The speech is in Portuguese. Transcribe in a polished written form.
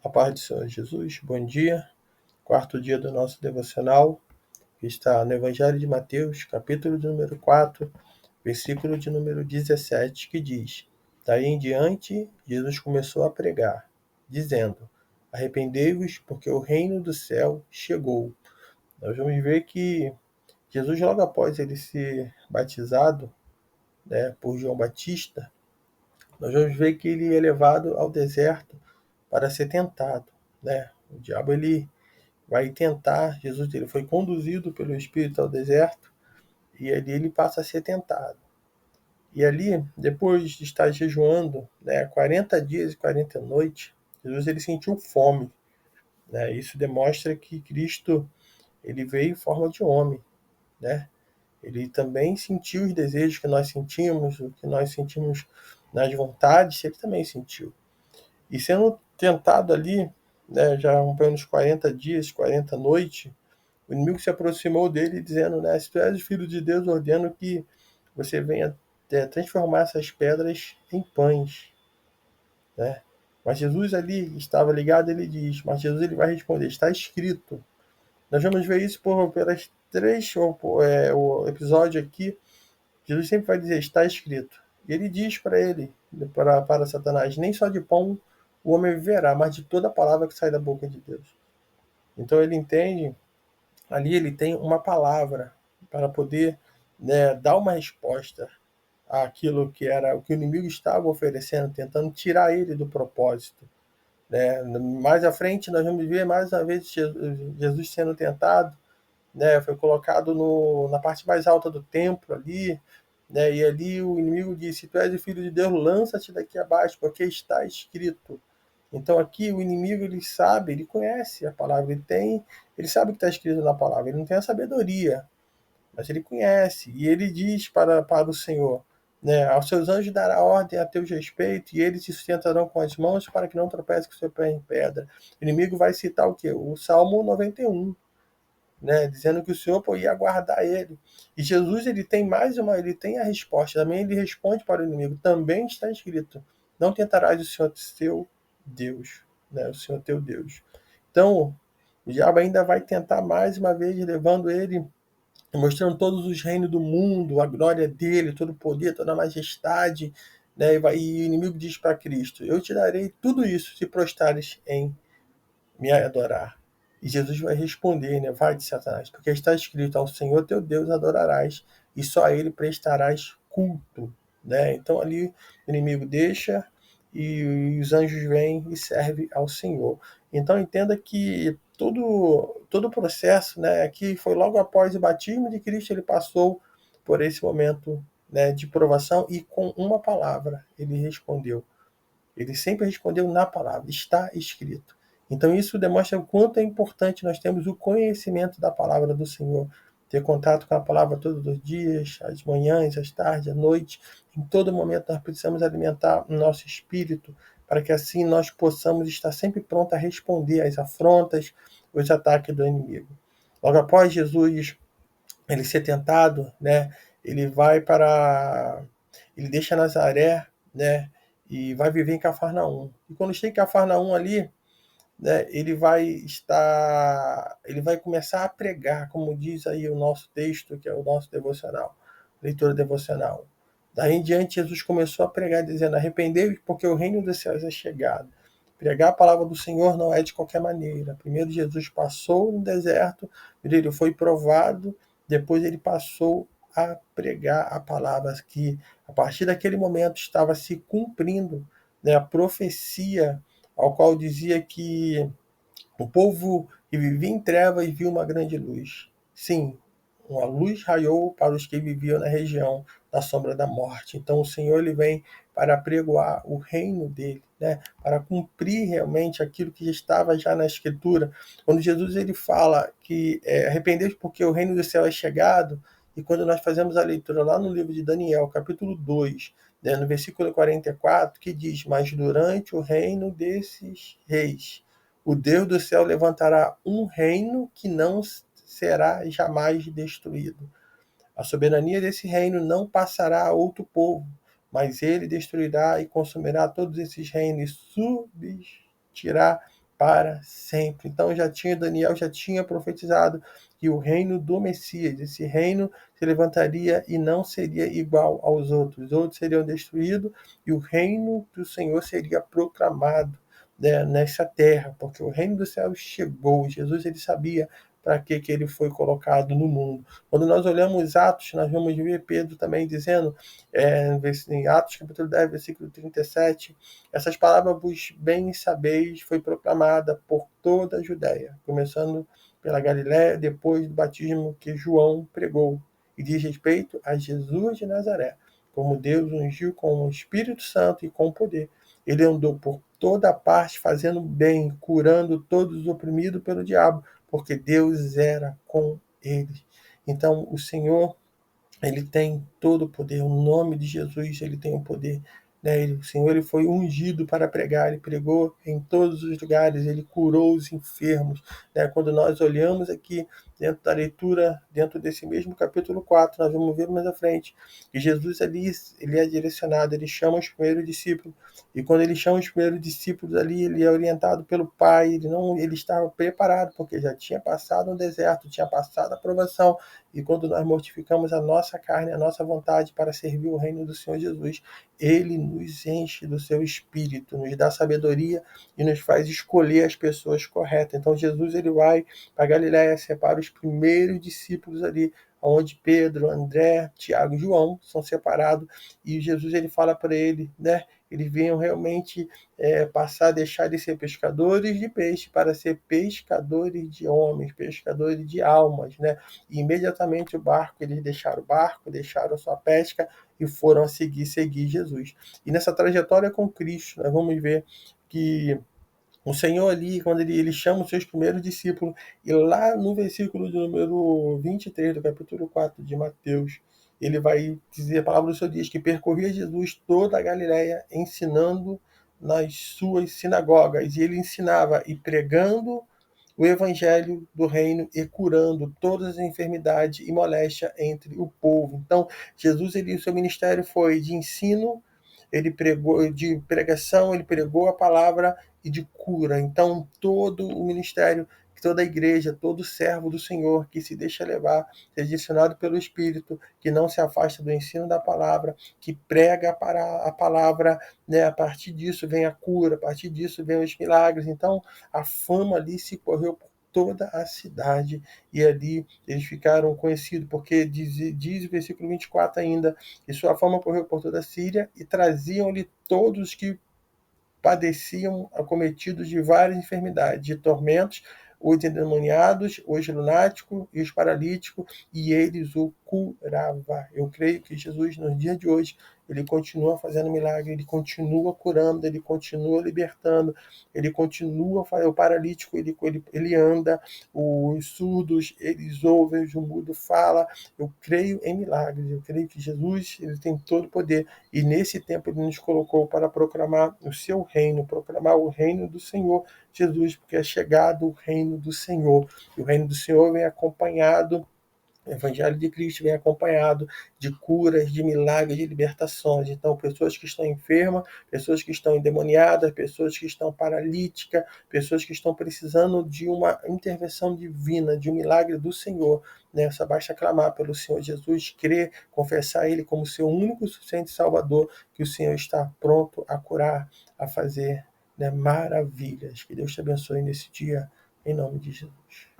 A paz do Senhor Jesus, bom dia. Quarto dia do nosso devocional, que está no Evangelho de Mateus, capítulo de número 4, versículo de número 17, que diz: Daí em diante, Jesus começou a pregar, dizendo: Arrependei-vos, porque o reino do céu chegou. Nós vamos ver que Jesus, logo após ele ser batizado, por João Batista, nós vamos ver que ele é levado ao deserto para ser tentado, O diabo ele vai tentar Jesus, ele foi conduzido pelo Espírito ao deserto e ali ele passa a ser tentado. E ali, depois de estar jejuando, 40 dias e 40 noites, Jesus ele sentiu fome. Isso demonstra que Cristo ele veio em forma de homem. Né? Ele também sentiu os desejos que nós sentimos, o que nós sentimos nas vontades, ele também sentiu. E sendo tentado ali, já uns 40 dias, 40 noites, o inimigo se aproximou dele dizendo, se tu és filho de Deus, ordeno que você venha transformar essas pedras em pães. Né? Mas Jesus ali estava ligado, ele diz, mas Jesus ele vai responder, está escrito. Nós vamos ver isso pelas três, o episódio aqui, Jesus sempre vai dizer, está escrito. E ele diz para ele, para Satanás, nem só de pão o homem viverá, mas de toda a palavra que sai da boca de Deus. Então ele entende, ali ele tem uma palavra para poder dar uma resposta àquilo que era o que o inimigo estava oferecendo, tentando tirar ele do propósito. Mais à frente nós vamos ver mais uma vez Jesus sendo tentado, foi colocado na parte mais alta do templo ali, e ali o inimigo disse, se tu és o filho de Deus, lança-te daqui abaixo, porque está escrito. Então aqui o inimigo ele sabe, ele conhece a palavra, ele sabe o que está escrito na palavra, ele não tem a sabedoria, mas ele conhece, e ele diz para o Senhor, aos seus anjos dará ordem a teu respeito, e eles te sustentarão com as mãos para que não tropece com o seu pé em pedra. O inimigo vai citar o quê? O Salmo 91, dizendo que o Senhor ia guardar ele. E Jesus ele tem ele tem a resposta, também ele responde para o inimigo, também está escrito, não tentarás o Senhor seu Deus, o Senhor teu Deus. Então, o diabo ainda vai tentar mais uma vez, levando ele, mostrando todos os reinos do mundo, a glória dele, todo o poder, toda a majestade, e o inimigo diz para Cristo, eu te darei tudo isso se prostrares em me adorar. E Jesus vai responder, vai de Satanás, porque está escrito, ao Senhor teu Deus adorarás, e só a ele prestarás culto. Então ali o inimigo deixa, e os anjos vêm e servem ao Senhor. Então entenda que todo o processo, aqui foi logo após o batismo de Cristo, ele passou por esse momento, de provação, e com uma palavra ele respondeu. Ele sempre respondeu na palavra, está escrito. Então isso demonstra o quanto é importante nós termos o conhecimento da palavra do Senhor, ter contato com a palavra todos os dias, às manhãs, às tardes, à noite. Em todo momento nós precisamos alimentar o nosso espírito, para que assim nós possamos estar sempre prontos a responder às afrontas, os ataques do inimigo. Logo após Jesus ele ser tentado, ele vai ele deixa Nazaré, e vai viver em Cafarnaum. E quando chega em Cafarnaum ali, ele vai começar a pregar, como diz aí o nosso texto, que é o nosso devocional, leitura devocional. Daí em diante, Jesus começou a pregar, dizendo, arrependei-vos, porque o reino dos céus é chegado. Pregar a palavra do Senhor não é de qualquer maneira. Primeiro Jesus passou no deserto, ele foi provado, depois ele passou a pregar a palavra, que a partir daquele momento estava se cumprindo, a profecia ao qual dizia que o povo que vivia em trevas viu uma grande luz. Sim, uma luz raiou para os que viviam na região da sombra da morte. Então o Senhor ele vem para apregoar o reino dele, para cumprir realmente aquilo que estava já na Escritura. Quando Jesus ele fala que arrependei-vos porque o reino do céu é chegado, e quando nós fazemos a leitura lá no livro de Daniel, capítulo 2, no versículo 44, que diz, mas durante o reino desses reis, o Deus do céu levantará um reino que não será jamais destruído. A soberania desse reino não passará a outro povo, mas ele destruirá e consumirá todos esses reinos e subsistirá para sempre. Então Daniel já tinha profetizado que o reino do Messias, esse reino se levantaria e não seria igual aos outros. Os outros seriam destruídos e o reino do Senhor seria proclamado, né, nessa terra, porque o reino do céu chegou. Jesus, ele sabia para que ele foi colocado no mundo. Quando nós olhamos Atos, nós vamos ver Pedro também dizendo, em Atos capítulo 10, versículo 37, essas palavras vos bem sabeis, foi proclamada por toda a Judéia, começando pela Galiléia, depois do batismo que João pregou, e diz respeito a Jesus de Nazaré, como Deus ungiu com o Espírito Santo e com poder. Ele andou por toda parte, fazendo bem, curando todos os oprimidos pelo diabo, porque Deus era com ele. Então, o Senhor, ele tem todo o poder. O nome de Jesus, ele tem o poder. Né? O Senhor, ele foi ungido para pregar. Ele pregou em todos os lugares. Ele curou os enfermos. Né? Quando nós olhamos aqui dentro da leitura, dentro desse mesmo capítulo 4, nós vamos ver mais à frente que Jesus ali, ele é direcionado, ele chama os primeiros discípulos. E quando ele chama os primeiros discípulos ali, ele é orientado pelo Pai. Ele estava preparado, porque já tinha passado no deserto, tinha passado a provação. E quando nós mortificamos a nossa carne, a nossa vontade para servir o reino do Senhor Jesus, ele nos enche do seu espírito, nos dá sabedoria e nos faz escolher as pessoas corretas. Então Jesus, ele vai para Galiléia, separa os primeiros discípulos ali, onde Pedro, André, Tiago e João são separados, e Jesus, ele fala para ele, né? Eles venham realmente passar a deixar de ser pescadores de peixe para ser pescadores de homens, pescadores de almas, né? E imediatamente eles deixaram o barco, deixaram a sua pesca e foram a seguir Jesus. E nessa trajetória com Cristo, nós vamos ver que o Senhor ali, quando ele chama os seus primeiros discípulos, e lá no versículo de número 23 do capítulo 4 de Mateus, ele vai dizer, a palavra do Senhor diz que percorria Jesus toda a Galiléia, ensinando nas suas sinagogas, e ele ensinava e pregando o evangelho do reino e curando todas as enfermidades e moléstia entre o povo. Então, Jesus, o seu ministério foi de ensino, ele pregou de pregação, ele pregou a palavra e de cura. Então, todo o ministério, toda a igreja, todo servo do Senhor que se deixa levar, é direcionado pelo Espírito, que não se afasta do ensino da palavra, que prega para a palavra, né? A partir disso vem a cura, a partir disso vem os milagres. Então, a fama ali se correu por toda a cidade, e ali eles ficaram conhecidos, porque diz o versículo 24 ainda, e sua fama correu por toda a Síria, e traziam-lhe todos que padeciam acometidos de várias enfermidades, de tormentos, os endemoniados, os lunáticos e os paralíticos, e eles o curava. Eu creio que Jesus, no dia de hoje, ele continua fazendo milagre, ele continua curando, ele continua libertando, ele continua fazendo. O paralítico, ele anda, os surdos, eles ouvem, o mudo fala. Eu creio em milagres, eu creio que Jesus, ele tem todo o poder, e nesse tempo ele nos colocou para proclamar o seu reino, proclamar o reino do Senhor Jesus, porque é chegado o reino do Senhor. E o reino do Senhor vem acompanhado, o Evangelho de Cristo vem acompanhado de curas, de milagres, de libertações. Então, pessoas que estão enfermas, pessoas que estão endemoniadas, pessoas que estão paralíticas, pessoas que estão precisando de uma intervenção divina, de um milagre do Senhor. Né? Só basta clamar pelo Senhor Jesus, crer, confessar Ele como seu único e suficiente Salvador, que o Senhor está pronto a curar, a fazer, né, maravilhas. Que Deus te abençoe nesse dia, em nome de Jesus.